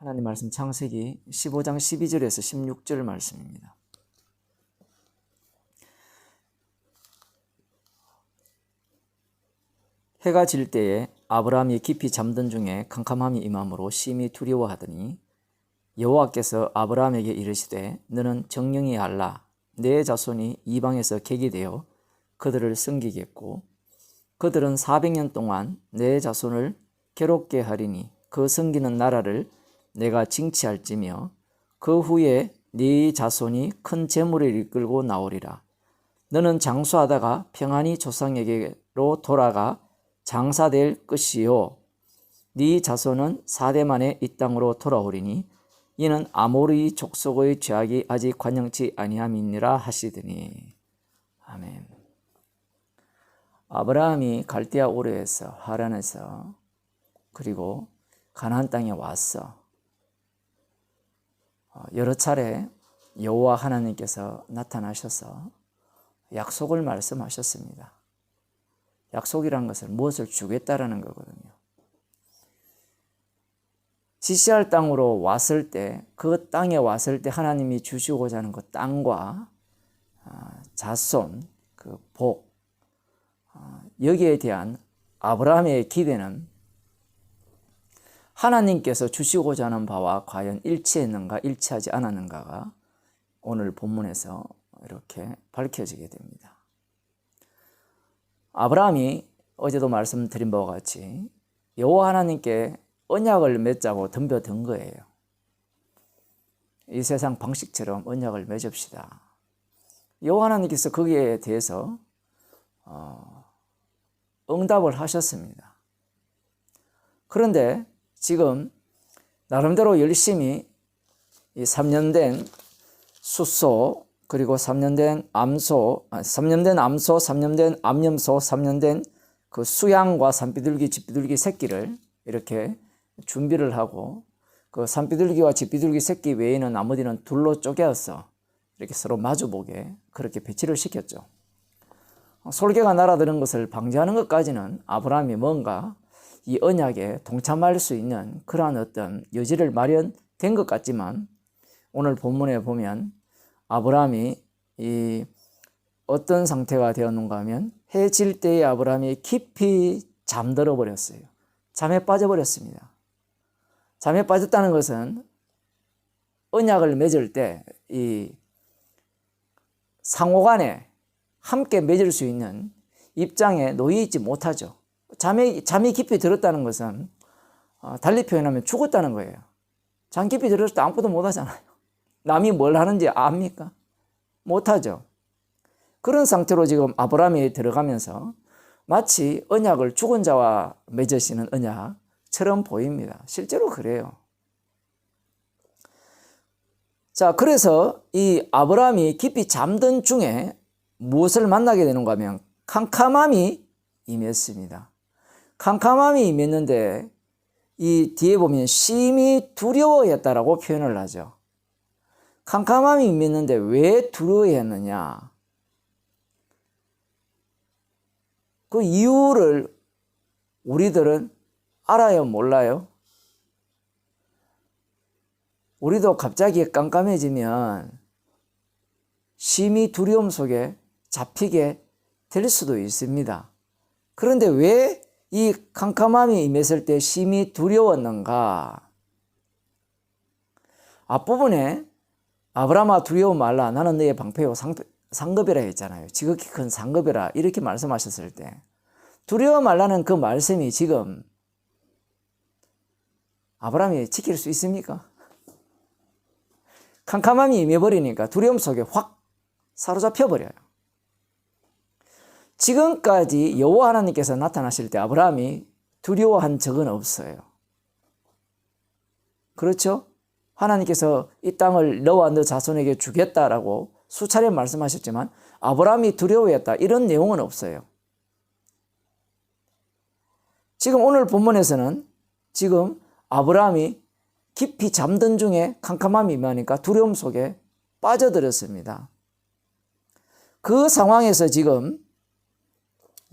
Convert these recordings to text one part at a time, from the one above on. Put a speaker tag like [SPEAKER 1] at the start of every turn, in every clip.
[SPEAKER 1] 하나님 말씀 창세기 15장 12절에서 16절 말씀입니다. 해가 질 때에 아브라함이 깊이 잠든 중에 캄캄함이 임함으로 심히 두려워하더니 여호와께서 아브라함에게 이르시되 너는 정령이 알라. 내 자손이 이방에서 객이 되어 그들을 섬기겠고 그들은 400년 동안 내 자손을 괴롭게 하리니 그 섬기는 나라를 내가 징치할지며 그 후에 네 자손이 큰 재물을 이끌고 나오리라. 너는 장수하다가 평안히 조상에게로 돌아가 장사될 것이요 네 자손은 4대 만에 이 땅으로 돌아오리니 이는 아모리 족속의 죄악이 아직 관영치 아니함이니라 하시더니. 아멘. 아브라함이 갈대아 우르에서 하란에서 그리고 가나안 땅에 왔어. 여러 차례 여호와 하나님께서 나타나셔서 약속을 말씀하셨습니다. 약속이란 것은 무엇을 주겠다라는 거거든요. 지시할 땅으로 왔을 때, 그 땅에 왔을 때 하나님이 주시고자 하는 그 땅과 자손, 그 복, 여기에 대한 아브라함의 기대는 하나님께서 주시고자 하는 바와 과연 일치했는가 일치하지 않았는가가 오늘 본문에서 이렇게 밝혀지게 됩니다. 아브라함이 어제도 말씀드린 바와 같이 여호와 하나님께 언약을 맺자고 덤벼든 거예요. 이 세상 방식처럼 언약을 맺읍시다. 여호와 하나님께서 거기에 대해서 응답을 하셨습니다. 그런데 지금 나름대로 열심히 이 3년 된 숫소, 그리고 3년 된 암소, 3년 된 암소, 3년 된 암염소, 3년 된 그 수양과 산비둘기, 집비둘기 새끼를 이렇게 준비를 하고 그 산비둘기와 집비둘기 새끼 외에는 나머지는 둘로 쪼개어서 이렇게 서로 마주보게 그렇게 배치를 시켰죠. 솔개가 날아드는 것을 방지하는 것까지는 아브라함이 뭔가 이 언약에 동참할 수 있는 그러한 어떤 여지를 마련된 것 같지만 오늘 본문에 보면 아브라함이 이 어떤 상태가 되었는가 하면 해 질 때에 아브라함이 깊이 잠들어 버렸어요. 잠에 빠져버렸습니다. 잠에 빠졌다는 것은 언약을 맺을 때 이 상호간에 함께 맺을 수 있는 입장에 놓여 있지 못하죠. 잠이 깊이 들었다는 것은 달리 표현하면 죽었다는 거예요. 잠 깊이 들었을 때 아무것도 못하잖아요. 남이 뭘 하는지 압니까? 못하죠. 그런 상태로 지금 아브라함이 들어가면서 마치 언약을 죽은 자와 맺으시는 언약처럼 보입니다. 실제로 그래요. 자, 그래서 이 아브라함이 깊이 잠든 중에 무엇을 만나게 되는가 하면 캄캄함이 임했습니다. 캄캄함이 임했는데 이 뒤에 보면 심히 두려워했다라고 표현을 하죠. 캄캄함이 임했는데 왜 두려워했느냐? 그 이유를 우리들은 알아요, 몰라요? 우리도 갑자기 깜깜해지면 심히 두려움 속에 잡히게 될 수도 있습니다. 그런데 왜 이 캄캄함이 임했을 때 심히 두려웠는가? 앞부분에 아브라함아 두려워 말라 나는 너의 방패요 상급이라 했잖아요. 지극히 큰 상급이라 이렇게 말씀하셨을 때 두려워 말라는 그 말씀이 지금 아브라함이 지킬 수 있습니까? 캄캄함이 임해버리니까 두려움 속에 확 사로잡혀 버려요. 지금까지 여호와 하나님께서 나타나실 때 아브라함이 두려워한 적은 없어요. 그렇죠? 하나님께서 이 땅을 너와 너 자손에게 주겠다라고 수차례 말씀하셨지만 아브라함이 두려워했다 이런 내용은 없어요. 지금 오늘 본문에서는 지금 아브라함이 깊이 잠든 중에 캄캄함이 임하니까 두려움 속에 빠져들었습니다. 그 상황에서 지금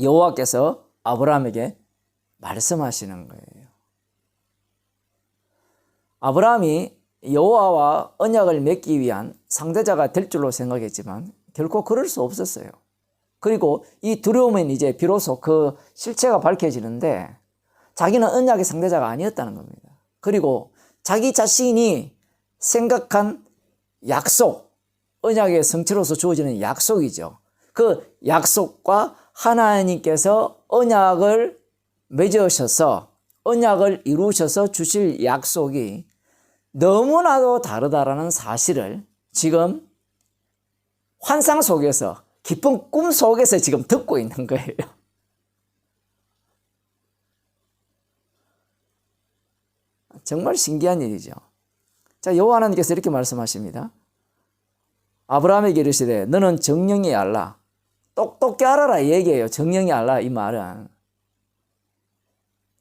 [SPEAKER 1] 여호와께서 아브라함에게 말씀하시는 거예요. 아브라함이 여호와와 언약을 맺기 위한 상대자가 될 줄로 생각했지만 결코 그럴 수 없었어요. 그리고 이 두려움은 이제 비로소 그 실체가 밝혀지는데 자기는 언약의 상대자가 아니었다는 겁니다. 그리고 자기 자신이 생각한 약속, 언약의 성취로서 주어지는 약속이죠. 그 약속과 하나님께서 언약을 맺으셔서 언약을 이루셔서 주실 약속이 너무나도 다르다라는 사실을 지금 환상 속에서 깊은 꿈 속에서 지금 듣고 있는 거예요. 정말 신기한 일이죠. 자, 여호와 하나님께서 이렇게 말씀하십니다. 아브라함에게 이르시되 너는 정령이 알라. 똑똑히 알아라 얘기해요. 정령이 알라 이 말은.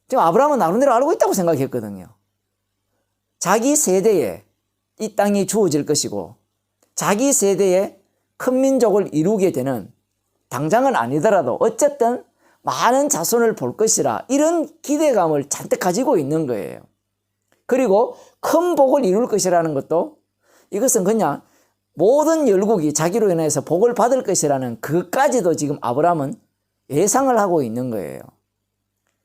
[SPEAKER 1] 지금 아브라함은 나름대로 알고 있다고 생각했거든요. 자기 세대에 이 땅이 주어질 것이고 자기 세대에 큰 민족을 이루게 되는, 당장은 아니더라도 어쨌든 많은 자손을 볼 것이라, 이런 기대감을 잔뜩 가지고 있는 거예요. 그리고 큰 복을 이룰 것이라는 것도, 이것은 그냥 모든 열국이 자기로 인해서 복을 받을 것이라는 그것까지도 지금 아브라함은 예상을 하고 있는 거예요.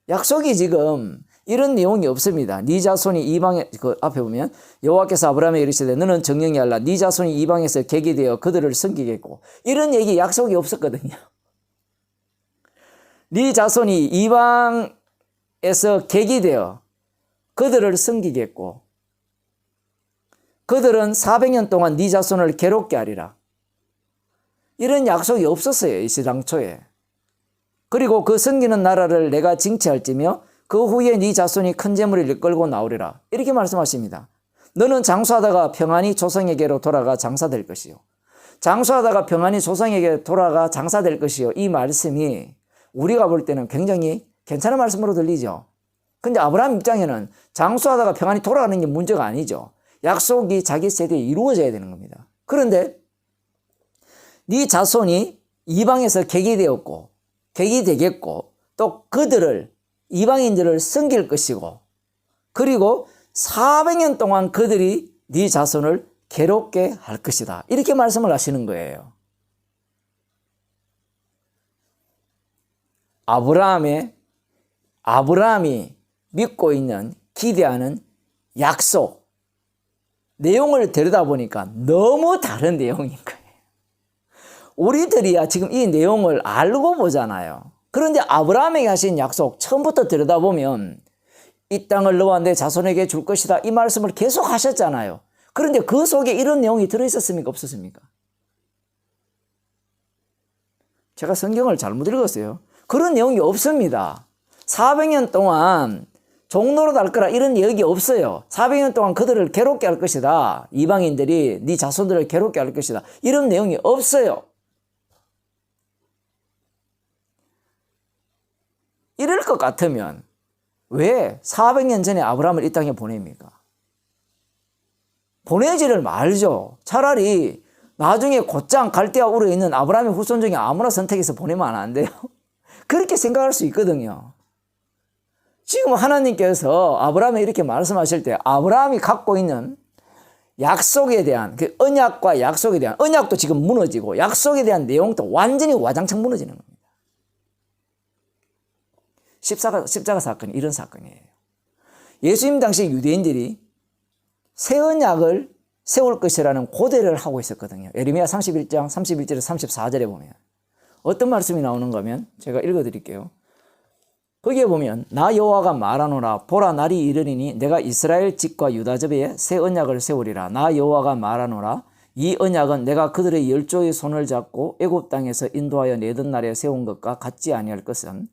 [SPEAKER 1] 약속이 지금 이런 내용이 없습니다. 네 자손이 이방에, 그 앞에 보면 여호와께서 아브라함에게 이르시되 너는 정령이 알라. 네 자손이 이방에서 객이 되어 그들을 섬기겠고, 이런 얘기 약속이 없었거든요. 네 자손이 이방에서 객이 되어 그들을 섬기겠고 그들은 400년 동안 네 자손을 괴롭게 하리라. 이런 약속이 없었어요, 이 시당초에. 그리고 그 섬기는 나라를 내가 징치할지며 그 후에 네 자손이 큰 재물을 이끌고 나오리라. 이렇게 말씀하십니다. 너는 장수하다가 평안히 조상에게로 돌아가 장사될 것이요. 장수하다가 평안히 조상에게 돌아가 장사될 것이요. 이 말씀이 우리가 볼 때는 굉장히 괜찮은 말씀으로 들리죠. 근데 아브라함 입장에는 장수하다가 평안히 돌아가는 게 문제가 아니죠. 약속이 자기 세대에 이루어져야 되는 겁니다. 그런데 네 자손이 이방에서 객이 되었고 객이 되겠고 또 그들을, 이방인들을 섬길 것이고, 그리고 400년 동안 그들이 네 자손을 괴롭게 할 것이다. 이렇게 말씀을 하시는 거예요. 아브라함이 믿고 있는, 기대하는 약속, 내용을 들여다보니까 너무 다른 내용인 거예요. 우리들이야 지금 이 내용을 알고 보잖아요. 그런데 아브라함에게 하신 약속 처음부터 들여다보면 이 땅을 너와 내 자손에게 줄 것이다, 이 말씀을 계속 하셨잖아요. 그런데 그 속에 이런 내용이 들어있었습니까? 없었습니까? 제가 성경을 잘못 읽었어요. 그런 내용이 없습니다. 400년 동안 종노릇 할 거라 이런 얘기 없어요. 400년 동안 그들을 괴롭게 할 것이다. 이방인들이 네 자손들을 괴롭게 할 것이다. 이런 내용이 없어요. 이럴 것 같으면 왜 400년 전에 아브라함을 이 땅에 보냅니까? 보내지를 말죠. 차라리 나중에 곧장 갈대아 우르에 있는 아브라함의 후손 중에 아무나 선택해서 보내면 안 돼요? 그렇게 생각할 수 있거든요. 지금 하나님께서 아브라함에 이렇게 말씀하실 때 아브라함이 갖고 있는 약속에 대한, 그 언약과 약속에 대한, 언약도 지금 무너지고 약속에 대한 내용도 완전히 와장창 무너지는 겁니다. 십자가 사건이 이런 사건이에요. 예수님 당시 유대인들이 새 언약을 세울 것이라는 고대를 하고 있었거든요. 예레미야 31장 31절에서 34절에 보면 어떤 말씀이 나오는가 하면 제가 읽어드릴게요. 거기에 보면 나 여호와가 말하노라. 보라, 날이 이르리니 내가 이스라엘 집과 유다 집에 새 언약을 세우리라. 나 여호와가 말하노라. 이 언약은 내가 그들의 열조의 손을 잡고 애굽 땅에서 인도하여 내던 날에 세운 것과 같지 아니할 것은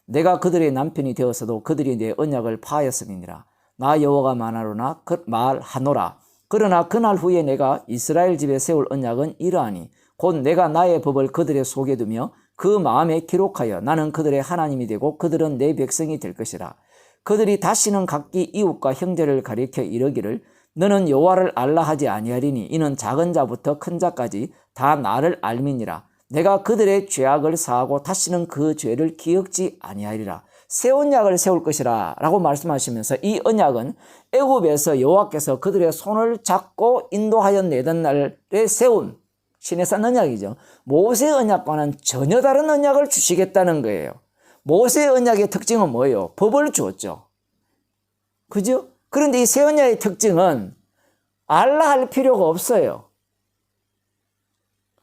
[SPEAKER 1] 내가 그들의 남편이 되었어도 그들이 내 언약을 파하였음이니라. 나 여호와가 말하노라. 그러나 그날 후에 내가 이스라엘 집에 세울 언약은 이러하니 곧 내가 나의 법을 그들의 속에 두며 그 마음에 기록하여 나는 그들의 하나님이 되고 그들은 내 백성이 될 것이라. 그들이 다시는 각기 이웃과 형제를 가리켜 이르기를 너는 여호와를 알라 하지 아니하리니 이는 작은 자부터 큰 자까지 다 나를 알미니라. 내가 그들의 죄악을 사하고 다시는 그 죄를 기억지 아니하리라. 새 언약을 세울 것이라 라고 말씀하시면서 이 언약은 애굽에서 여호와께서 그들의 손을 잡고 인도하여 내던 날에 세운 시내산 언약이죠. 모세 언약과는 전혀 다른 언약을 주시겠다는 거예요. 모세 언약의 특징은 뭐예요? 법을 주었죠. 그죠? 그런데 이 새 언약의 특징은 알라 할 필요가 없어요.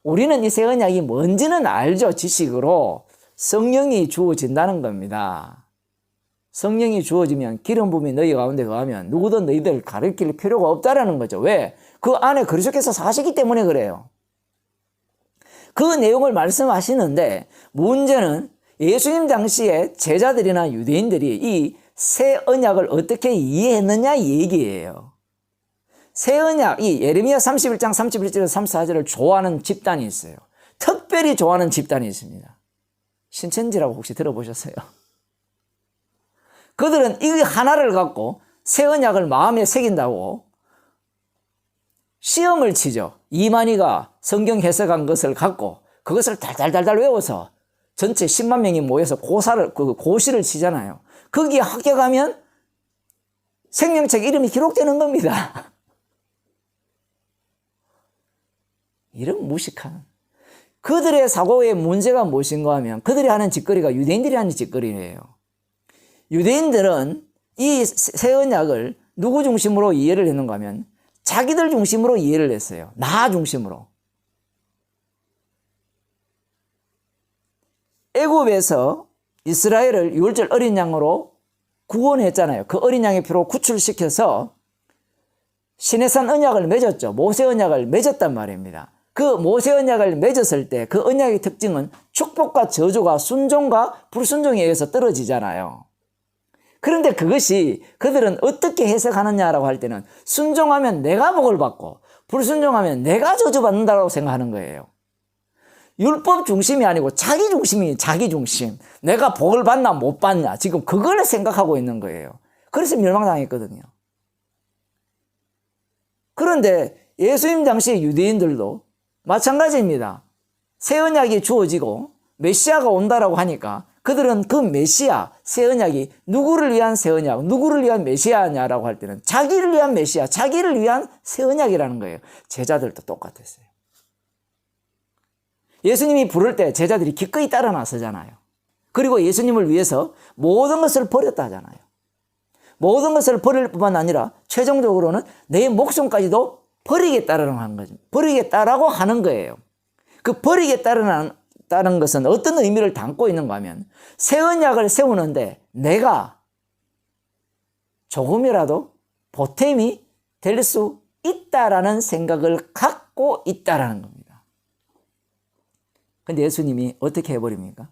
[SPEAKER 1] 우리는 이 새 언약이 뭔지는 알죠. 지식으로. 성령이 주어진다는 겁니다. 성령이 주어지면 기름 부음이 너희 가운데 거하면 누구든 너희들 가르칠 필요가 없다라는 거죠. 왜? 그 안에 그리스도께서 사시기 때문에 그래요. 그 내용을 말씀하시는데 문제는 예수님 당시에 제자들이나 유대인들이 이 새 언약을 어떻게 이해했느냐 이 얘기예요. 새 언약, 이 예레미야 31장 31절에서 34절을 좋아하는 집단이 있어요. 특별히 좋아하는 집단이 있습니다. 신천지라고 혹시 들어보셨어요? 그들은 이 하나를 갖고 새 언약을 마음에 새긴다고 시험을 치죠. 이만희가 성경 해석한 것을 갖고 그것을 달달달달 외워서 전체 10만 명이 모여서 고시를 치잖아요. 거기에 합격하면 생명책 이름이 기록되는 겁니다. 이런 무식한. 그들의 사고의 문제가 무엇인가 하면 그들이 하는 짓거리가 유대인들이 하는 짓거리예요. 유대인들은 이 새 언약을 누구 중심으로 이해를 했는가 하면 자기들 중심으로 이해를 했어요. 나 중심으로. 애굽에서 이스라엘을 유월절 어린 양으로 구원했잖아요. 그 어린 양의 피로 구출시켜서 시내산 언약을 맺었죠. 모세 언약을 맺었단 말입니다. 그 모세 언약을 맺었을 때 그 언약의 특징은 축복과 저주가 순종과 불순종에 의해서 떨어지잖아요. 그런데 그것이 그들은 어떻게 해석하느냐라고 할 때는 순종하면 내가 복을 받고 불순종하면 내가 저주받는다고 생각하는 거예요. 율법 중심이 아니고 자기 중심이 자기 중심. 내가 복을 받나 못 받나 지금 그걸 생각하고 있는 거예요. 그래서 멸망당했거든요. 그런데 예수님 당시 유대인들도 마찬가지입니다. 새 언약이 주어지고 메시아가 온다라고 하니까 그들은 그 메시아, 새 언약이 누구를 위한 새 언약, 누구를 위한 메시아냐라고 할 때는 자기를 위한 메시아, 자기를 위한 새 언약이라는 거예요. 제자들도 똑같았어요. 예수님이 부를 때 제자들이 기꺼이 따라 나서잖아요. 그리고 예수님을 위해서 모든 것을 버렸다 하잖아요. 모든 것을 버릴 뿐만 아니라 최종적으로는 내 목숨까지도 버리겠다라고 하는 거죠. 버리겠다라고 하는 거예요. 그 버리겠다는 것은 어떤 의미를 담고 있는가 하면 새 언약을 세우는데 내가 조금이라도 보탬이 될 수 있다라는 생각을 갖고 있다라는 겁니다. 근데 예수님이 어떻게 해버립니까?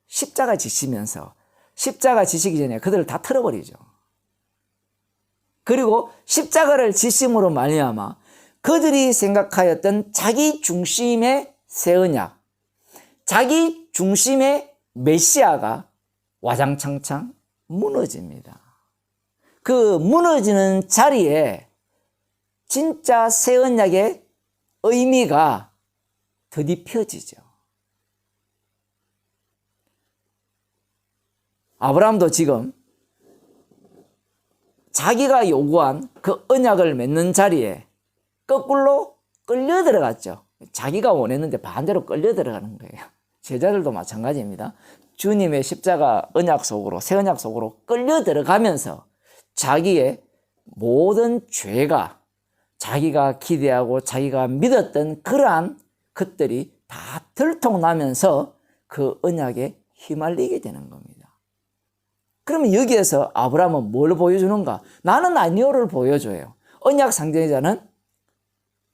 [SPEAKER 1] 십자가 지시면서 십자가 지시기 전에 그들을 다 틀어버리죠. 그리고 십자가를 지심으로 말미암아 그들이 생각하였던 자기 중심의 새 언약, 자기 중심의 메시아가 와장창창 무너집니다. 그 무너지는 자리에 진짜 새 언약의 의미가 더딥혀지죠. 아브라함도 지금 자기가 요구한 그 언약을 맺는 자리에 거꾸로 끌려 들어갔죠. 자기가 원했는데 반대로 끌려 들어가는 거예요. 제자들도 마찬가지입니다. 주님의 십자가 언약 속으로, 새 언약 속으로 끌려 들어가면서 자기의 모든 죄가 자기가 기대하고 자기가 믿었던 그러한 것들이 다 들통나면서 그 언약에 휘말리게 되는 겁니다. 그러면 여기에서 아브라함은 뭘 보여주는가? 나는 아니오를 보여줘요. 언약 상징자는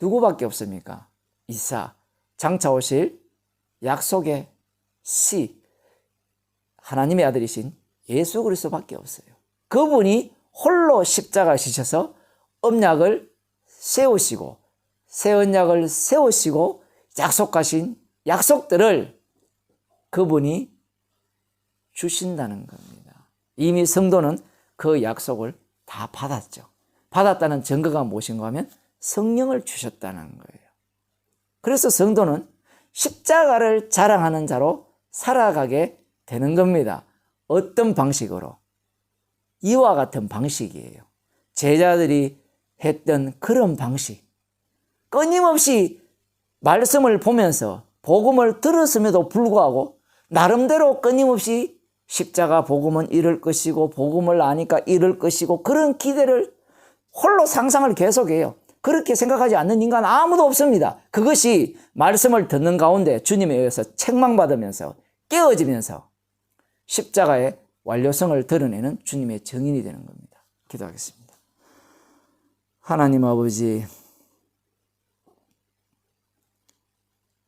[SPEAKER 1] 누구밖에 없습니까? 이삭, 장차 오실 약속의 씨, 하나님의 아들이신 예수 그리스도밖에 없어요. 그분이 홀로 십자가 지셔서 언약을 세우시고 새 언약을 세우시고 약속하신 약속들을 그분이 주신다는 겁니다. 이미 성도는 그 약속을 다 받았죠. 받았다는 증거가 무엇인가 하면 성령을 주셨다는 거예요. 그래서 성도는 십자가를 자랑하는 자로 살아가게 되는 겁니다. 어떤 방식으로? 이와 같은 방식이에요. 제자들이 했던 그런 방식. 끊임없이 말씀을 보면서 복음을 들었음에도 불구하고 나름대로 끊임없이 십자가 복음은 이럴 것이고 복음을 아니까 이럴 것이고 그런 기대를 홀로 상상을 계속해요. 그렇게 생각하지 않는 인간 아무도 없습니다. 그것이 말씀을 듣는 가운데 주님에 의해서 책망받으면서 깨어지면서 십자가의 완료성을 드러내는 주님의 증인이 되는 겁니다. 기도하겠습니다. 하나님 아버지,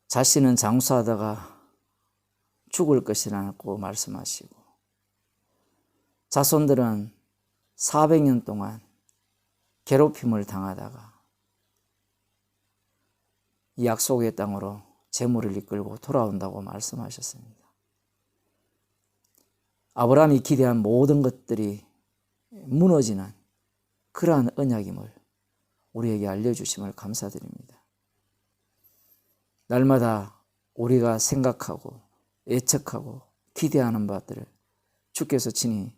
[SPEAKER 1] 자신은 장수하다가 죽을 것이라고 말씀하시고 자손들은 400년 동안 괴롭힘을 당하다가 이 약속의 땅으로 재물을 이끌고 돌아온다고 말씀하셨습니다. 아브라함이 기대한 모든 것들이 무너지는 그러한 언약임을 우리에게 알려주심을 감사드립니다. 날마다 우리가 생각하고 예측하고 기대하는 바들을 주께서 친히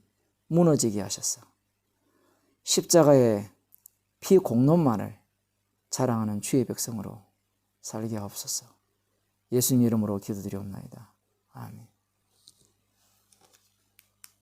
[SPEAKER 1] 무너지게 하셔서 십자가의 피 공로만을 자랑하는 주의 백성으로 살게 하옵소서. 예수님 이름으로 기도드리옵나이다. 아멘.